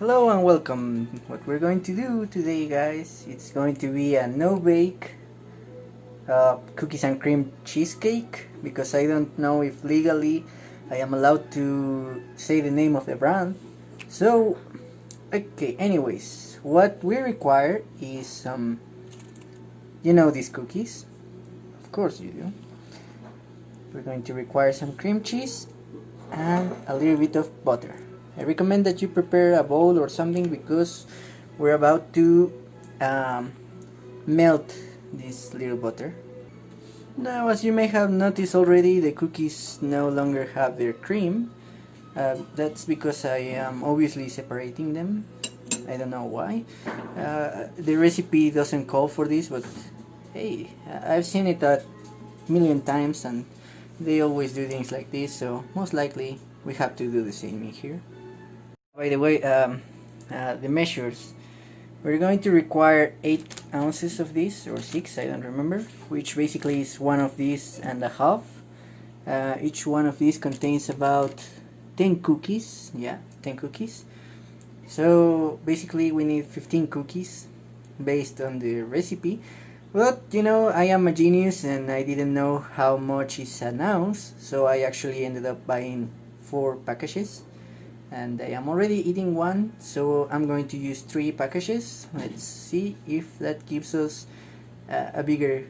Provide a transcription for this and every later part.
Hello and welcome. What we're going to do today, guys, it's going to be a no-bake cookies and cream cheesecake, because I don't know if legally I am allowed to say the name of the brand. So, okay, anyways, what we require is some, these cookies. Of course you do. We're going to require some cream cheese and a little bit of butter. I recommend that you prepare a bowl or something, because we're about to melt this little butter. Now, as you may have noticed already, the cookies no longer have their cream. That's because I am obviously separating them. I don't know why. The recipe doesn't call for this, but hey, I've seen it a million times and they always do things like this, so most likely we have to do the same in here. By the way, the measures. We're going to require 8 ounces of this, or 6, I don't remember, which basically is one of these and a half. Each one of these contains about 10 cookies. Yeah, 10 cookies. So basically we need 15 cookies based on the recipe. But I am a genius and I didn't know how much is an ounce, so I actually ended up buying 4 packages. And I am already eating one, so I'm going to use 3 packages. Let's see if that gives us a bigger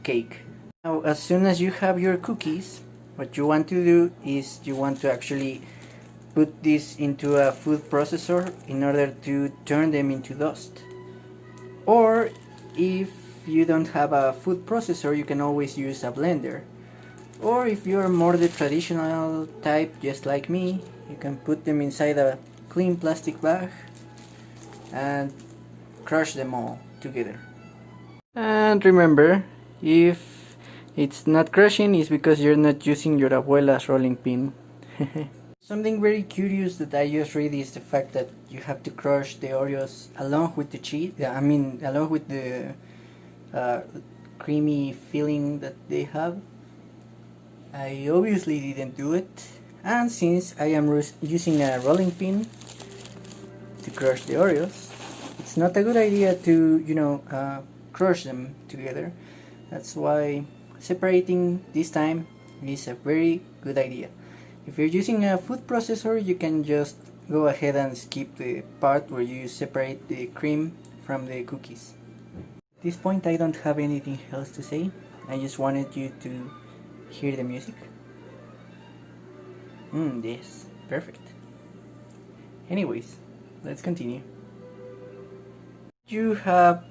cake. Now, as soon as you have your cookies, what you want to do is you want to actually put this into a food processor in order to turn them into dust. Or if you don't have a food processor, you can always use a blender. Or if you're more the traditional type, just like me, you can put them inside a clean plastic bag and crush them all together. And remember, if it's not crushing, it's because you're not using your abuela's rolling pin. Something very curious that I just read is the fact that you have to crush the Oreos along with the cheese, along with the creamy filling that they have. I obviously didn't do it, and since I am using a rolling pin to crush the Oreos, it's not a good idea to crush them together. That's why separating this time is a very good idea. If you're using a food processor, you can just go ahead and skip the part where you separate the cream from the cookies. At this point I don't have anything else to say. I just wanted you to hear the music. Yes, perfect. Anyways, let's continue. You have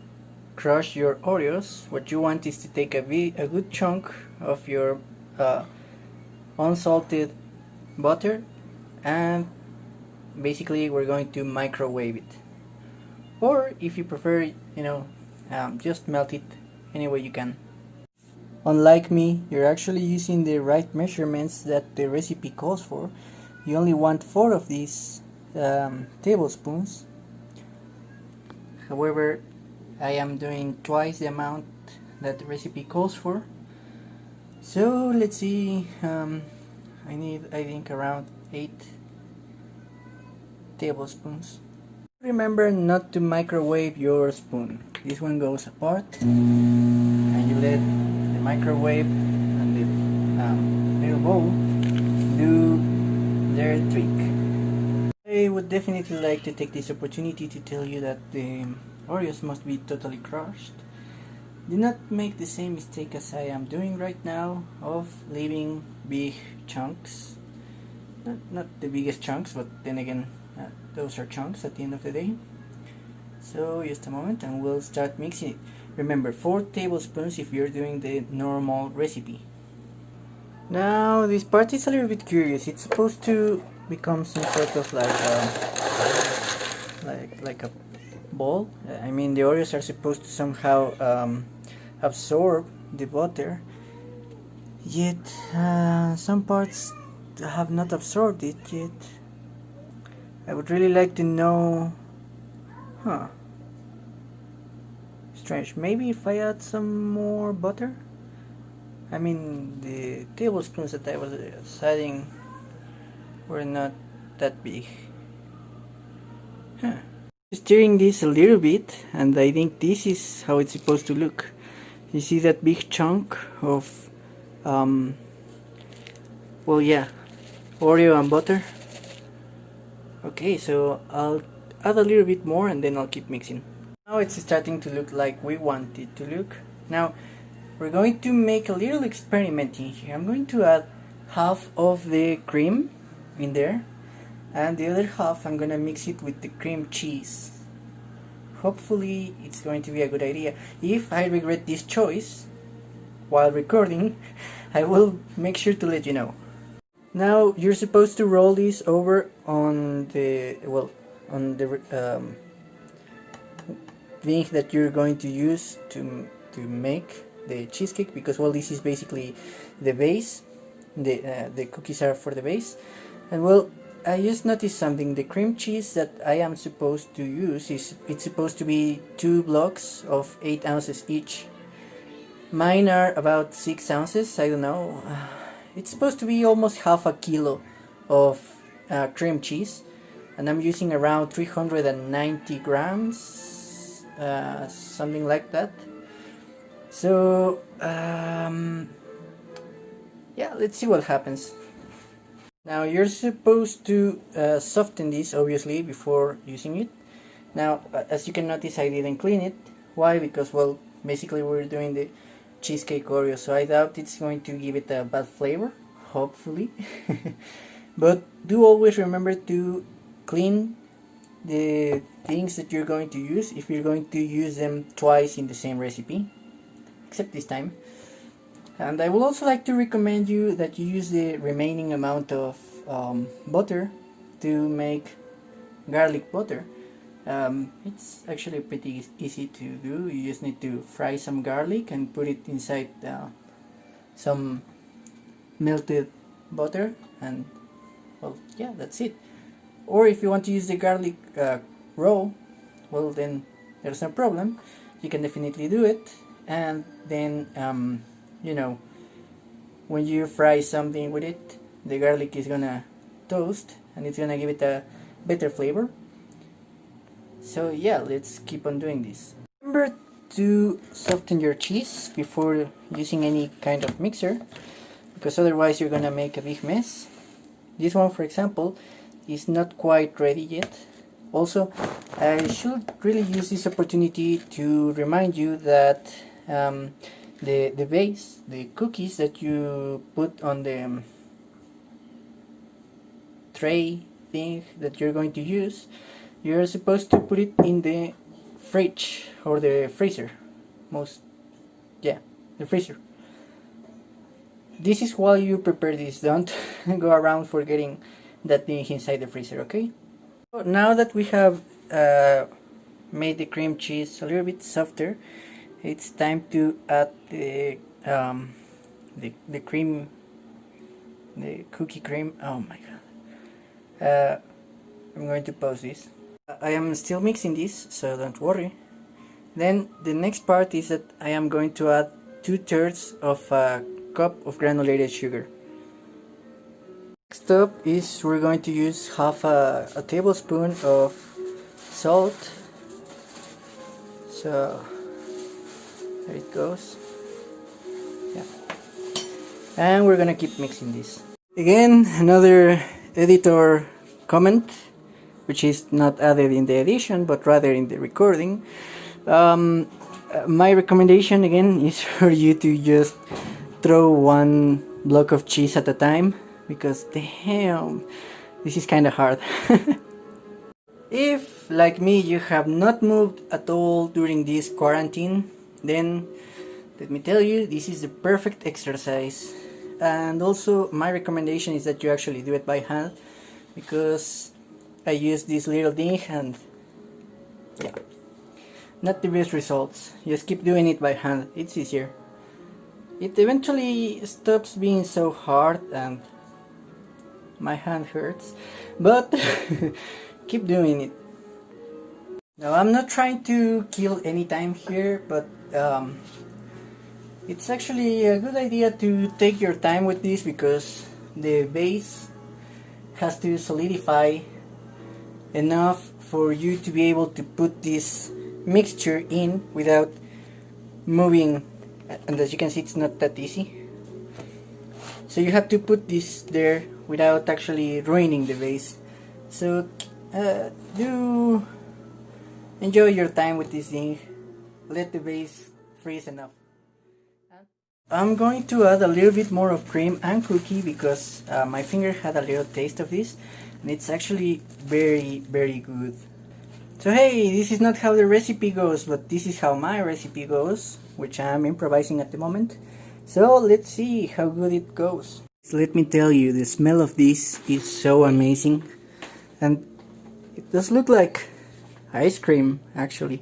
crushed your Oreos. What you want is to take a good chunk of your unsalted butter, and basically we're going to microwave it. Or if you prefer, just melt it any way you can. Unlike me, you're actually using the right measurements that the recipe calls for. You only want 4 of these tablespoons. However, I am doing twice the amount that the recipe calls for. So let's see, I need, I think, around 8 tablespoons. Remember not to microwave your spoon. This one goes apart and you let the microwave and the little bowl do their trick. I would definitely like to take this opportunity to tell you that the Oreos must be totally crushed. Do not make the same mistake as I am doing right now of leaving big chunks. Not the biggest chunks, but then again, those are chunks at the end of the day. So just a moment and we'll start mixing it. Remember, 4 tablespoons if you're doing the normal recipe. Now this part is a little bit curious. It's supposed to become some sort of like a ball. I mean, the Oreos are supposed to somehow absorb the butter, yet some parts have not absorbed it yet. I would really like to know. Strange. Maybe if I add some more butter? I mean, the tablespoons that I was adding were not that big. Huh. Stirring this a little bit, and I think this is how it's supposed to look. You see that big chunk of, well, yeah, Oreo and butter. Okay, so I'll add a little bit more and then I'll keep mixing. Now it's starting to look like we want it to look. Now we're going to make a little experiment in here. I'm going to add half of the cream in there, and the other half I'm gonna mix it with the cream cheese. Hopefully it's going to be a good idea. If I regret this choice while recording, I will make sure to let you know. Now you're supposed to roll this over on the, well, on the thing that you're going to use to make the cheesecake, because, well, this is basically the base. The cookies are for the base. And, well, I just noticed something. The cream cheese that I am supposed to use it's supposed to be 2 blocks of 8 ounces each. Mine are about 6 ounces, I don't know. It's supposed to be almost half a kilo of cream cheese, and I'm using around 390 grams, something like that. So yeah, let's see what happens. Now you're supposed to soften this, obviously, before using it. Now, as you can notice, I didn't clean it. Why? Because, well, basically we're doing the cheesecake Oreo, so I doubt it's going to give it a bad flavor, hopefully. But do always remember to clean the things that you're going to use if you're going to use them twice in the same recipe, except this time. And I would also like to recommend you that you use the remaining amount of butter to make garlic butter. It's actually pretty easy to do. You just need to fry some garlic and put it inside some melted butter, and, well, yeah, that's it. Or if you want to use the garlic raw, well, then there's no problem. You can definitely do it. And then you know, when you fry something with it, the garlic is gonna toast and it's gonna give it a better flavor. So yeah, let's keep on doing this. Remember to soften your cheese before using any kind of mixer, because otherwise you're gonna make a big mess. This one, for example, is not quite ready yet. Also, I should really use this opportunity to remind you that the base, the cookies that you put on the tray thing that you're going to use, you're supposed to put it in the fridge or the freezer. The freezer. This is while you prepare this. Don't go around forgetting that thing inside the freezer, okay? So now that we have made the cream cheese a little bit softer, it's time to add the cream, the cookie cream. Oh my god. I'm going to pause this. I am still mixing this, so don't worry. Then the next part is that I am going to add 2/3 of a cup of granulated sugar. Next up is we're going to use half a tablespoon of salt. So there it goes. Yeah. And we're gonna keep mixing this. Again, another editor comment, which is not added in the edition but rather in the recording. My recommendation again is for you to just throw one block of cheese at a time, because damn, this is kind of hard. If, like me, you have not moved at all during this quarantine, then let me tell you, this is the perfect exercise. And also my recommendation is that you actually do it by hand, because I use this little thing and yeah, not the best results. Just keep doing it by hand, it's easier. It eventually stops being so hard and my hand hurts, but keep doing it. Now, I'm not trying to kill any time here, but it's actually a good idea to take your time with this, because the base has to solidify enough for you to be able to put this mixture in without moving, and as you can see, it's not that easy. So you have to put this there without actually ruining the vase. So do enjoy your time with this thing. Let the vase freeze enough. I'm going to add a little bit more of cream and cookie because my finger had a little taste of this, and it's actually very good. So hey, this is not how the recipe goes, but this is how my recipe goes, which I'm improvising at the moment. So let's see how good it goes. So let me tell you, the smell of this is so amazing, and it does look like ice cream actually.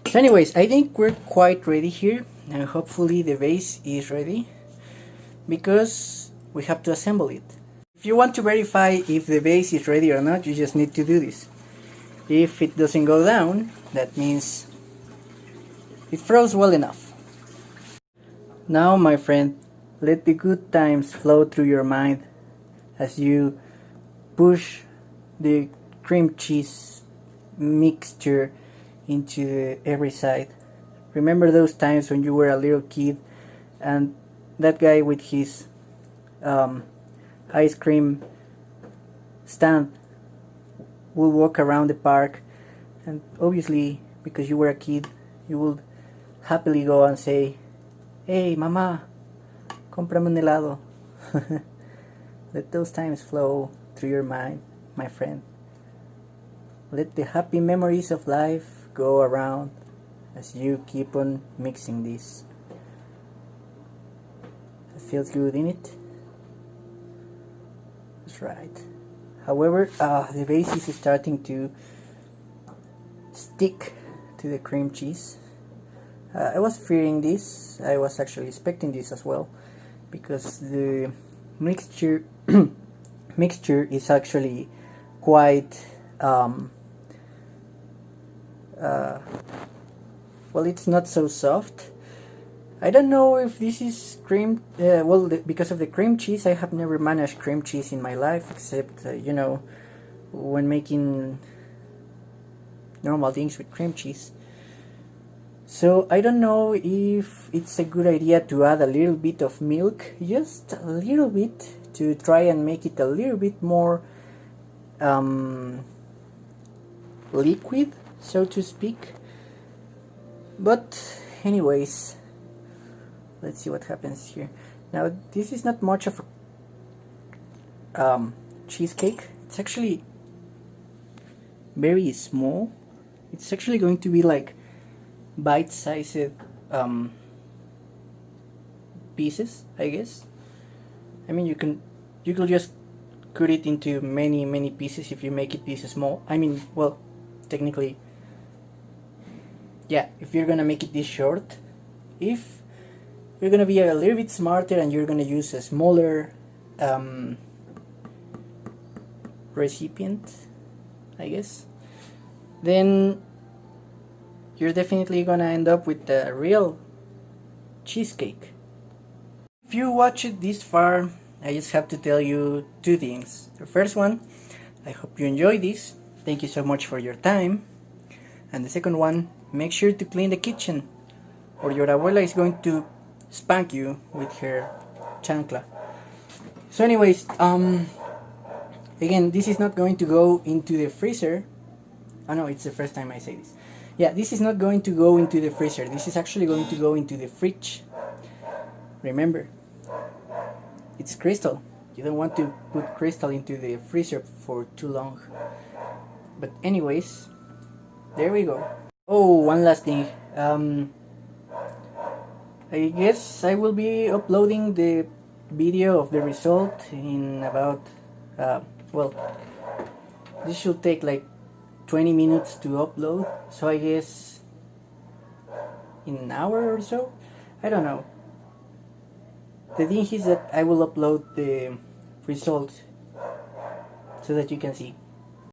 So anyways, I think we're quite ready here, and hopefully the vase is ready because we have to assemble it. If you want to verify if the vase is ready or not, you just need to do this. If it doesn't go down, that means it froze well enough. Now, my friend, let the good times flow through your mind as you push the cream cheese mixture into every side. Remember those times when you were a little kid and that guy with his ice cream stand will walk around the park, and obviously because you were a kid you would happily go and say, "Hey mama, cómprame un helado." Let those times flow through your mind, my friend. Let the happy memories of life go around as you keep on mixing this. It feels good in it. That's right. However, the base is starting to stick to the cream cheese. I was fearing this. I was actually expecting this as well, because the mixture is actually quite well, it's not so soft. I don't know if this is cream, because of the cream cheese. I have never managed cream cheese in my life, except you know, when making normal things with cream cheese. So I don't know if it's a good idea to add a little bit of milk, just a little bit, to try and make it a little bit more liquid, so to speak. But anyways, let's see what happens here. Now this is not much of a cheesecake. It's actually very small. It's actually going to be like bite-sized pieces, I guess. I mean, you could just cut it into many pieces if you make it this small. I mean, well, technically, yeah, if you're gonna make it this short. If you're gonna be a little bit smarter and you're gonna use a smaller recipient, I guess, then you're definitely gonna end up with a real cheesecake. If you watch it this far, I just have to tell you two things. The first one, I hope you enjoy this. Thank you so much for your time. And the second one, make sure to clean the kitchen, or your abuela is going to spank you with her chancla. So anyways, again, this is not going to go into the freezer. Oh no, it's the first time I say this. Yeah, this is not going to go into the freezer. This is actually going to go into the fridge. Remember, it's crystal. You don't want to put crystal into the freezer for too long. But anyways, there we go. Oh, one last thing. I guess I will be uploading the video of the result in about, well, this should take like 20 minutes to upload, so I guess in an hour or so, I don't know. The thing is that I will upload the result so that you can see.